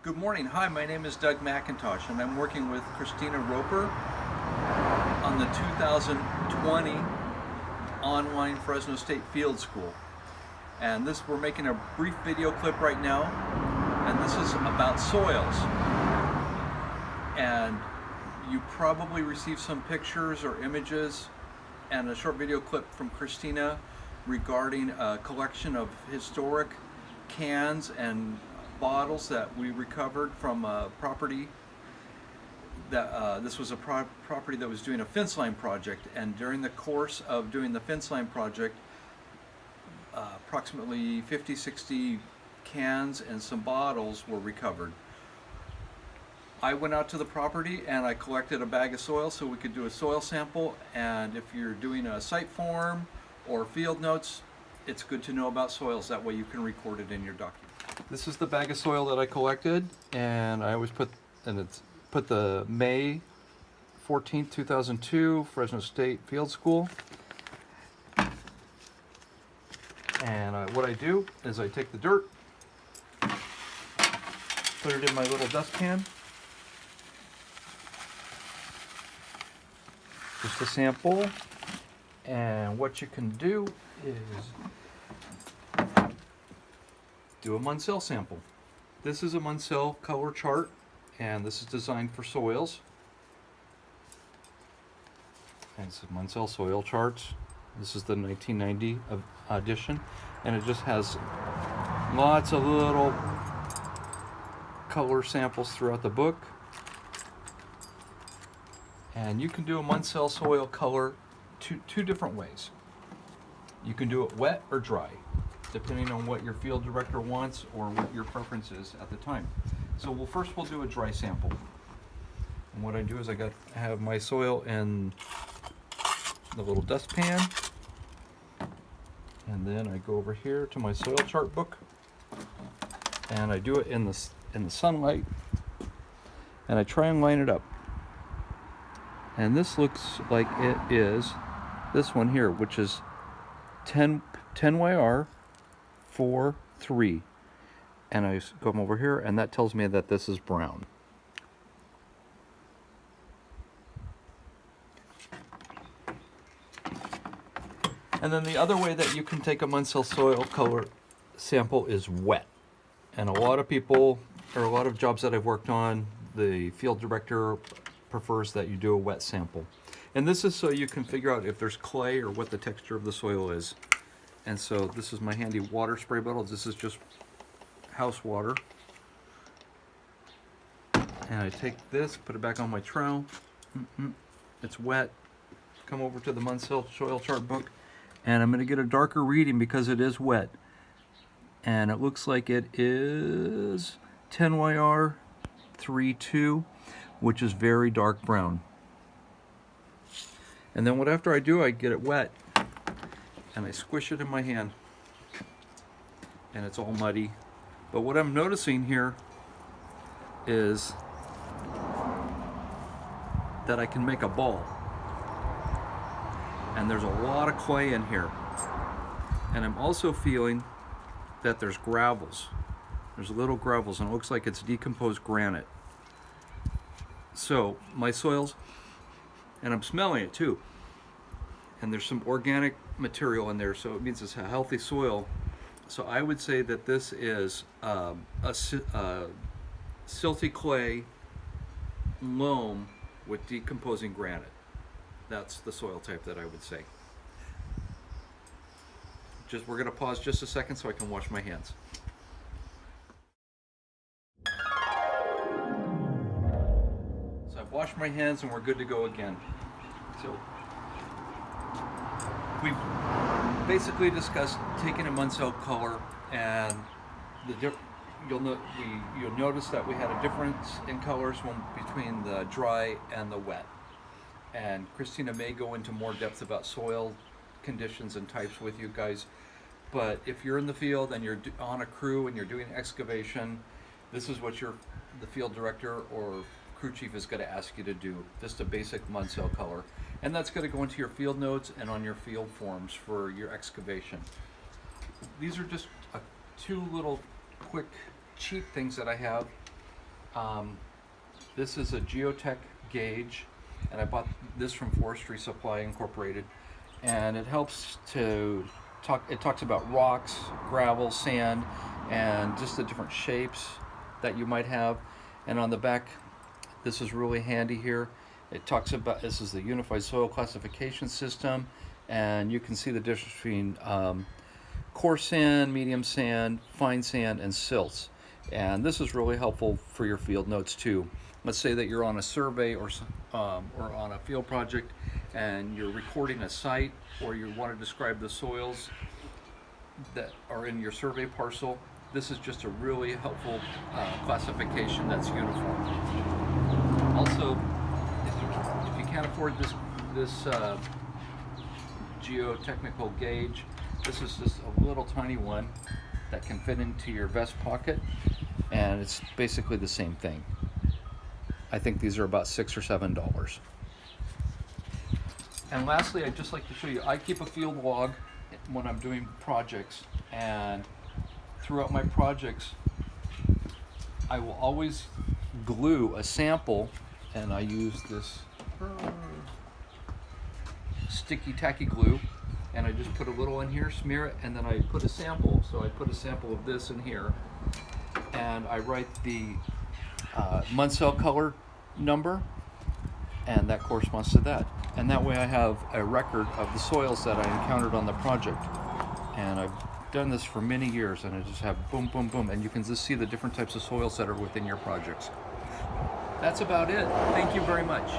Good morning. Hi, my name is Doug McIntosh, and I'm working with Christina Roper on the 2020 online Fresno State Field School. And we're making a brief video clip right now, and this is about soils. And you probably received some pictures or images and a short video clip from Christina regarding a collection of historic cans and bottles that we recovered from a property that this was a property that was doing a fence line project, and during the course of doing the fence line project, approximately 50-60 cans and some bottles were recovered. I went out to the property and I collected a bag of soil so we could do a soil sample, and if you're doing a site form or field notes, it's good to know about soils. That way you can record it in your document. This is the bag of soil that I collected, and I always put the May 14th, 2002 Fresno State Field School. And what I do is I take the dirt, put it in my little dustpan, just a sample. And what you can do is do a Munsell sample. This is a Munsell color chart, and this is designed for soils. And it's a Munsell soil charts. This is the 1990 edition, and it just has lots of little color samples throughout the book. And you can do a Munsell soil color two different ways. You can do it wet or dry, depending on what your field director wants or what your preference is at the time. So we'll do a dry sample. And what I do is I have my soil in the little dustpan, and then I go over here to my soil chart book, and I do it in the sunlight, and I try and line it up. And this looks like it is this one here, which is 10YR 4-3, and I come over here, and that tells me that this is brown. And then the other way that you can take a Munsell soil color sample is wet. And a lot of jobs that I've worked on, the field director prefers that you do a wet sample. And this is so you can figure out if there's clay or what the texture of the soil is. And so this is my handy water spray bottle. This is just house water. And I take this, put it back on my trowel. It's wet. Come over to the Munsell soil chart book, and I'm going to get a darker reading because it is wet. And it looks like it is 10YR 3-2, which is very dark brown. And then after I do, I get it wet, and I squish it in my hand, and it's all muddy. But what I'm noticing here is that I can make a ball, and there's a lot of clay in here. And I'm also feeling that there's gravels. There's little gravels, and it looks like it's decomposed granite. So my soils, and I'm smelling it too, and there's some organic material in there, so it means it's a healthy soil. So I would say that this is a silty clay loam with decomposing granite. That's the soil type that I would say. We're going to pause just a second so I can wash my hands. So I've washed my hands and we're good to go again. So we've basically discussed taking a Munsell color, and you'll notice that we had a difference in colors between the dry and the wet. And Christina may go into more depth about soil conditions and types with you guys. But if you're in the field and you're on a crew and you're doing excavation, this is what the field director or crew chief is going to ask you to do. Just a basic Munsell color. And that's going to go into your field notes and on your field forms for your excavation. These are just two little quick cheap things that I have This is a geotech gauge, and I bought this from Forestry Supply Incorporated, and it helps to it talks about rocks, gravel, sand, and just the different shapes that you might have. And on the back, this is really handy here. It talks about, this is the Unified Soil Classification System, and you can see the difference between coarse sand, medium sand, fine sand, and silts. And this is really helpful for your field notes too. Let's say that you're on a survey or on a field project and you're recording a site, or you want to describe the soils that are in your survey parcel. This is just a really helpful classification that's uniform. Also, if you can't afford this geotechnical gauge, this is just a little tiny one that can fit into your vest pocket, and it's basically the same thing. I think these are about $6 or $7. And lastly, I'd just like to show you, I keep a field log when I'm doing projects, and throughout my projects I will always glue a sample, and I use this sticky tacky glue, and I just put a little in here, smear it, and then I put a sample. So I put a sample of this in here, and I write the Munsell color number, and that corresponds to that. And that way I have a record of the soils that I encountered on the project. And I've done this for many years, and I just have boom, boom, boom, and you can just see the different types of soils that are within your projects. That's about it. Thank you very much.